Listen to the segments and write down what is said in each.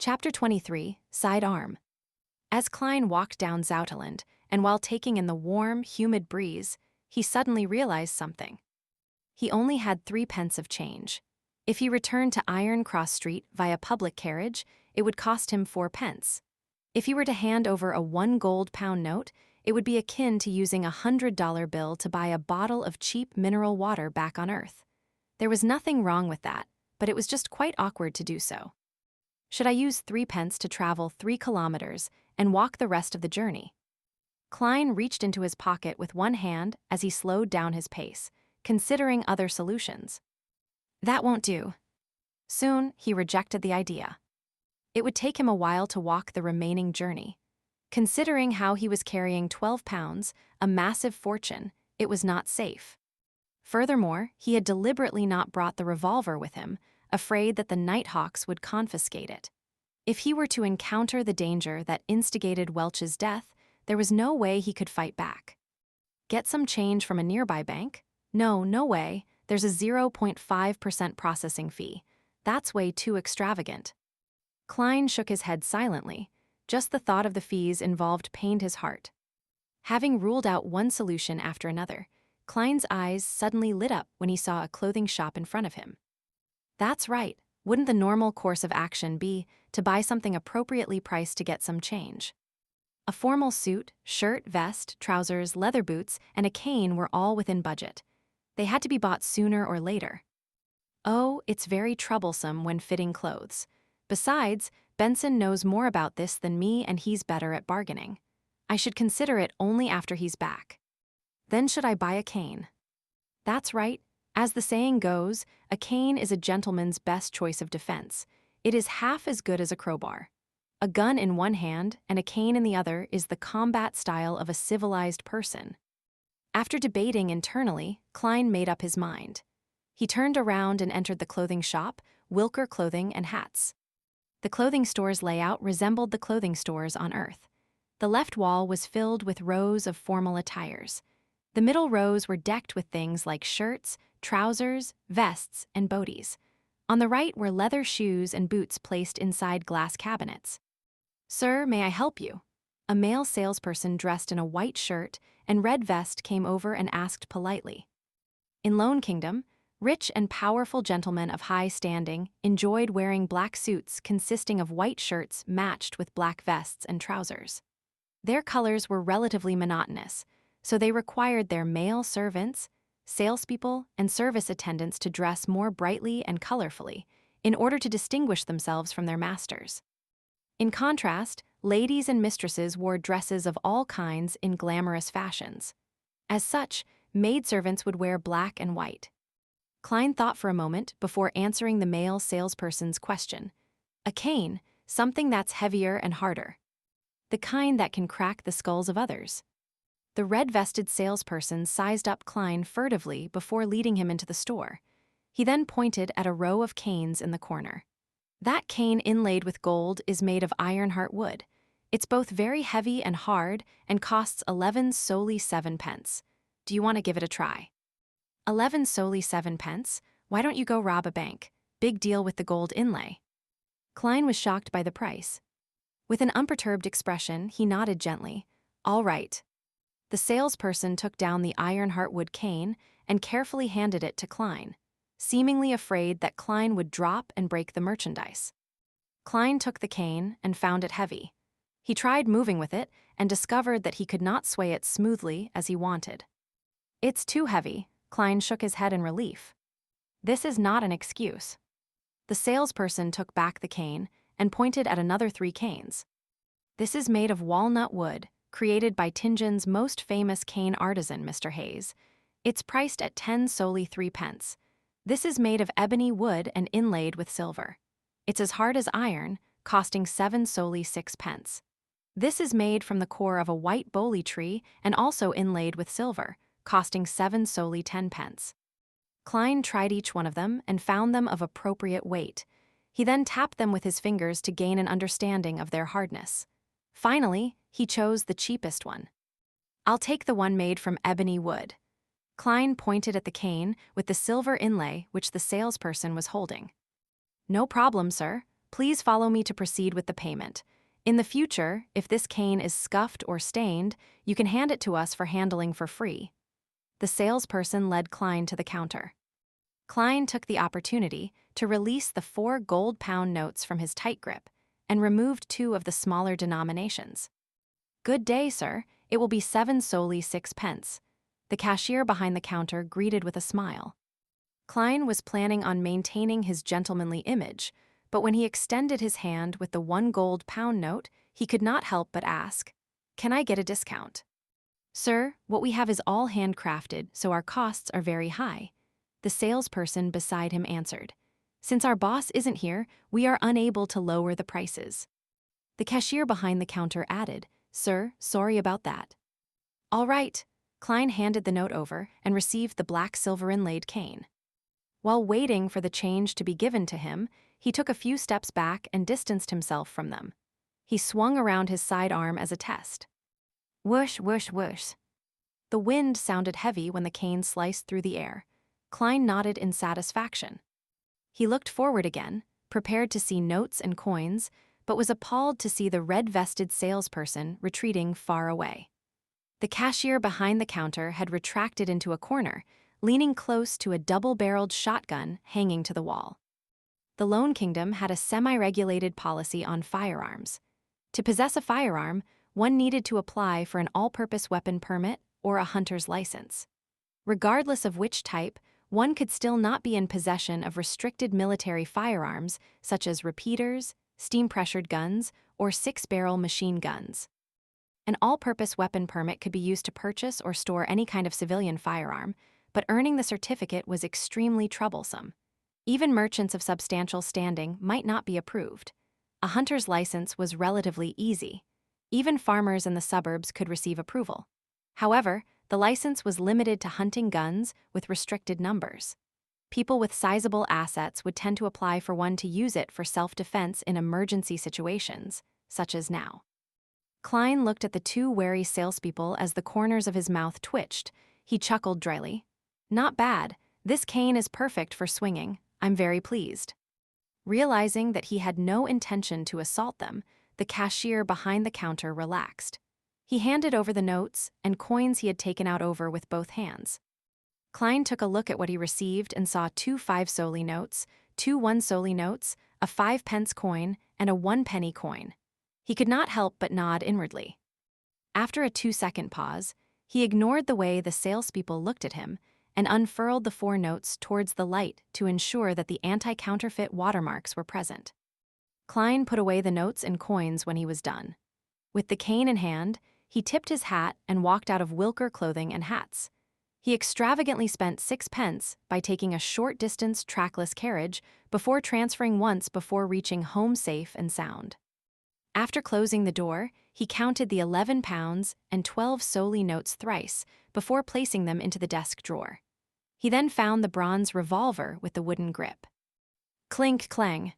Chapter 23, Sidearm. As Klein walked down Zouteland, and while taking in the warm, humid breeze, he suddenly realized something. He only had 3 pence of change. If he returned to Iron Cross Street via public carriage, it would cost him 4 pence. If he were to hand over a 1 gold-pound note, it would be akin to using a $100 bill to buy a bottle of cheap mineral water back on Earth. There was nothing wrong with that, but it was just quite awkward to do so. Should I use 3 pence to travel 3 kilometers and walk the rest of the journey? Klein reached into his pocket with one hand as he slowed down his pace, considering other solutions. That won't do. Soon, he rejected the idea. It would take him a while to walk the remaining journey. Considering how he was carrying 12 pounds, a massive fortune, it was not safe. Furthermore, he had deliberately not brought the revolver with him, afraid that the Nighthawks would confiscate it. If he were to encounter the danger that instigated Welch's death, there was no way he could fight back. Get some change from a nearby bank? No way. There's a 0.5% processing fee. That's way too extravagant. Klein shook his head silently. Just the thought of the fees involved pained his heart. Having ruled out one solution after another, Klein's eyes suddenly lit up when he saw a clothing shop in front of him. That's right. Wouldn't the normal course of action be to buy something appropriately priced to get some change? A formal suit, shirt, vest, trousers, leather boots, and a cane were all within budget. They had to be bought sooner or later. Oh, it's very troublesome when fitting clothes. Besides, Benson knows more about this than me and he's better at bargaining. I should consider it only after he's back. Then should I buy a cane? That's right. As the saying goes, a cane is a gentleman's best choice of defense. It is half as good as a crowbar. A gun in one hand and a cane in the other is the combat style of a civilized person. After debating internally, Klein made up his mind. He turned around and entered the clothing shop, Wilker Clothing and Hats. The clothing store's layout resembled the clothing stores on Earth. The left wall was filled with rows of formal attires. The middle rows were decked with things like shirts, trousers, vests, and boaties. On the right were leather shoes and boots placed inside glass cabinets. Sir, may I help you? A male salesperson dressed in a white shirt and red vest came over and asked politely. In Lone Kingdom, rich and powerful gentlemen of high standing enjoyed wearing black suits consisting of white shirts matched with black vests and trousers. Their colors were relatively monotonous, so they required their male servants, salespeople, and service attendants to dress more brightly and colorfully in order to distinguish themselves from their masters. In contrast, ladies and mistresses wore dresses of all kinds in glamorous fashions. As such, maidservants would wear black and white. Klein thought for a moment before answering the male salesperson's question. A cane, something that's heavier and harder. The kind that can crack the skulls of others. The red-vested salesperson sized up Klein furtively before leading him into the store. He then pointed at a row of canes in the corner. That cane inlaid with gold is made of Ironheart wood. It's both very heavy and hard and costs 11 solely 7 pence. Do you want to give it a try? 11 solely 7 pence? Why don't you go rob a bank? Big deal with the gold inlay. Klein was shocked by the price. With an unperturbed expression, he nodded gently. All right. The salesperson took down the Ironheart wood cane and carefully handed it to Klein, seemingly afraid that Klein would drop and break the merchandise. Klein took the cane and found it heavy. He tried moving with it and discovered that he could not sway it smoothly as he wanted. It's too heavy, Klein shook his head in relief. This is not an excuse. The salesperson took back the cane and pointed at another 3 canes. This is made of walnut wood, created by Tingen's most famous cane artisan, Mr. Hayes. It's priced at 10 solely 3 pence. This is made of ebony wood and inlaid with silver. It's as hard as iron, costing 7 solely 6 pence. This is made from the core of a white bolie tree and also inlaid with silver, costing 7 solely 10 pence. Klein tried each one of them and found them of appropriate weight. He then tapped them with his fingers to gain an understanding of their hardness. Finally, he chose the cheapest one. I'll take the one made from ebony wood. Klein pointed at the cane with the silver inlay which the salesperson was holding. No problem, sir. Please follow me to proceed with the payment. In the future, if this cane is scuffed or stained, you can hand it to us for handling for free." The salesperson led Klein to the counter. Klein took the opportunity to release the 4 gold-pound notes from his tight grip and removed 2 of the smaller denominations. "Good day, sir. It will be 7 solely 6 pence." The cashier behind the counter greeted with a smile. Klein was planning on maintaining his gentlemanly image, but when he extended his hand with the 1 gold-pound note, he could not help but ask, "Can I get a discount?" "Sir, what we have is all handcrafted, so our costs are very high," the salesperson beside him answered. "Since our boss isn't here, we are unable to lower the prices." The cashier behind the counter added, "Sir, sorry about that." "All right." Klein handed the note over and received the black silver inlaid cane. While waiting for the change to be given to him, he took a few steps back and distanced himself from them. He swung around his sidearm as a test. Whoosh, whoosh, whoosh. The wind sounded heavy when the cane sliced through the air. Klein nodded in satisfaction. He looked forward again, prepared to see notes and coins, but was appalled to see the red-vested salesperson retreating far away. The cashier behind the counter had retracted into a corner, leaning close to a double-barreled shotgun hanging to the wall. The Lone Kingdom had a semi-regulated policy on firearms. To possess a firearm, one needed to apply for an all-purpose weapon permit or a hunter's license. Regardless of which type, one could still not be in possession of restricted military firearms such as repeaters, steam-pressured guns, or 6-barrel machine guns. An all-purpose weapon permit could be used to purchase or store any kind of civilian firearm, but earning the certificate was extremely troublesome. Even merchants of substantial standing might not be approved. A hunter's license was relatively easy. Even farmers in the suburbs could receive approval. However, the license was limited to hunting guns with restricted numbers. People with sizable assets would tend to apply for one to use it for self-defense in emergency situations, such as now. Klein looked at the 2 wary salespeople as the corners of his mouth twitched. He chuckled dryly. "Not bad. This cane is perfect for swinging. I'm very pleased." Realizing that he had no intention to assault them, the cashier behind the counter relaxed. He handed over the notes and coins he had taken out over with both hands. Klein took a look at what he received and saw 2 5-solely notes, 2 1-solely notes, a 5-pence coin, and a 1-penny coin. He could not help but nod inwardly. After a 2-second pause, he ignored the way the salespeople looked at him and unfurled the 4 notes towards the light to ensure that the anti-counterfeit watermarks were present. Klein put away the notes and coins when he was done. With the cane in hand, he tipped his hat and walked out of Wilker Clothing and Hats. He extravagantly spent 6 pence by taking a short-distance trackless carriage before transferring once before reaching home safe and sound. After closing the door, he counted the 11 pounds and 12 solely notes thrice before placing them into the desk drawer. He then found the bronze revolver with the wooden grip. Clink clang.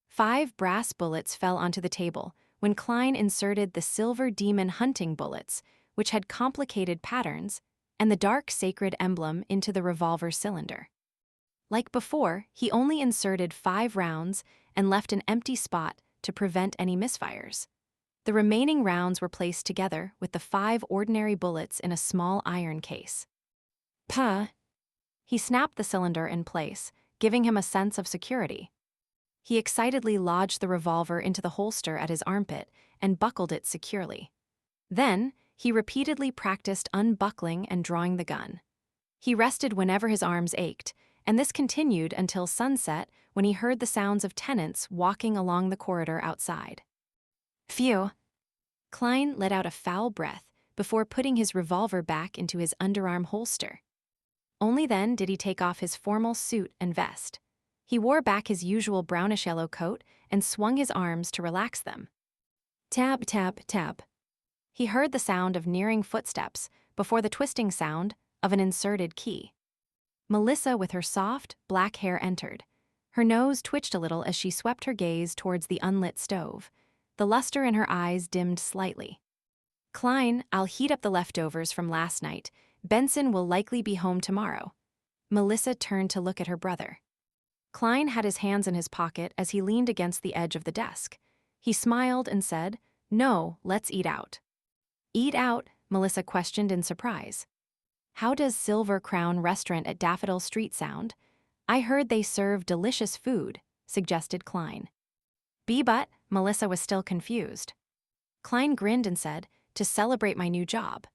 5 brass bullets fell onto the table when Klein inserted the silver demon hunting bullets, which had complicated patterns, and the dark sacred emblem into the revolver cylinder. Like before, he only inserted 5 rounds and left an empty spot to prevent any misfires. The remaining rounds were placed together with the 5 ordinary bullets in a small iron case. Puh! He snapped the cylinder in place, giving him a sense of security. He excitedly lodged the revolver into the holster at his armpit and buckled it securely. Then, he repeatedly practiced unbuckling and drawing the gun. He rested whenever his arms ached, and this continued until sunset when he heard the sounds of tenants walking along the corridor outside. Phew! Klein let out a foul breath before putting his revolver back into his underarm holster. Only then did he take off his formal suit and vest. He wore back his usual brownish-yellow coat and swung his arms to relax them. Tap, tap, tap. He heard the sound of nearing footsteps before the twisting sound of an inserted key. Melissa with her soft, black hair entered. Her nose twitched a little as she swept her gaze towards the unlit stove. The luster in her eyes dimmed slightly. Klein, I'll heat up the leftovers from last night. Benson will likely be home tomorrow. Melissa turned to look at her brother. Klein had his hands in his pocket as he leaned against the edge of the desk. He smiled and said, "No, let's eat out." "Eat out?" Melissa questioned in surprise. "How does Silver Crown Restaurant at Daffodil Street sound? I heard they serve delicious food," suggested Klein. But Melissa was still confused. Klein grinned and said, "To celebrate my new job."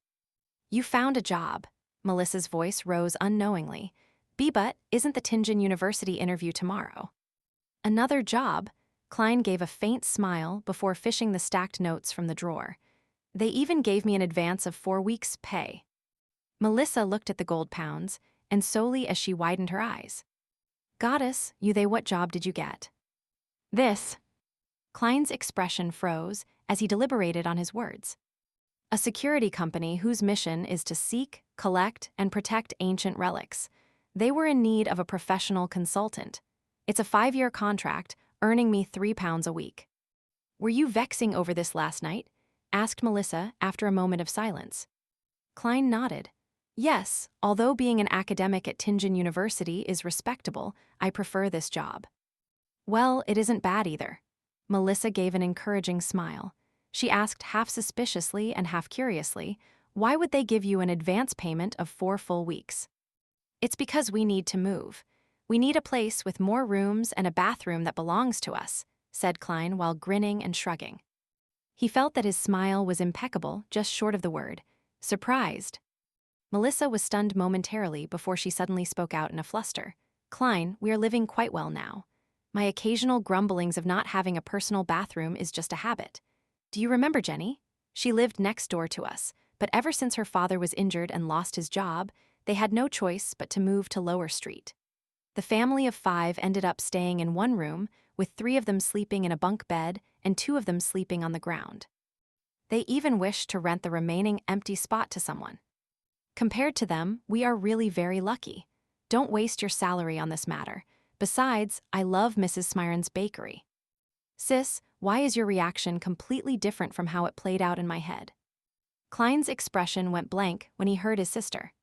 "You found a job." Melissa's voice rose unknowingly. But isn't the Tianjin University interview tomorrow?" "Another job?" Klein gave a faint smile before fishing the stacked notes from the drawer. "They even gave me an advance of 4 weeks' pay." Melissa looked at the gold pounds, and solely as she widened her eyes. "Goddess, what job did you get?" "This." Klein's expression froze as he deliberated on his words. "A security company whose mission is to seek, collect, and protect ancient relics. They were in need of a professional consultant. It's a 5-year contract, earning me £3 a week." "Were you vexing over this last night?" asked Melissa after a moment of silence. Klein nodded. "Yes, although being an academic at Tianjin University is respectable, I prefer this job." "Well, it isn't bad either." Melissa gave an encouraging smile. She asked half suspiciously and half curiously, "Why would they give you an advance payment of 4 full weeks?" "It's because we need to move. We need a place with more rooms and a bathroom that belongs to us," said Klein while grinning and shrugging. He felt that his smile was impeccable, just short of the word surprised. Melissa was stunned momentarily before she suddenly spoke out in a fluster. "Klein, we are living quite well now. My occasional grumblings of not having a personal bathroom is just a habit. Do you remember Jenny? She lived next door to us, but ever since her father was injured and lost his job, they had no choice but to move to Lower Street. The family of 5 ended up staying in one room, with 3 of them sleeping in a bunk bed and 2 of them sleeping on the ground. They even wished to rent the remaining empty spot to someone. Compared to them, we are really very lucky. Don't waste your salary on this matter. Besides, I love Mrs. Smyron's bakery." "Sis, why is your reaction completely different from how it played out in my head?" Klein's expression went blank when he heard his sister.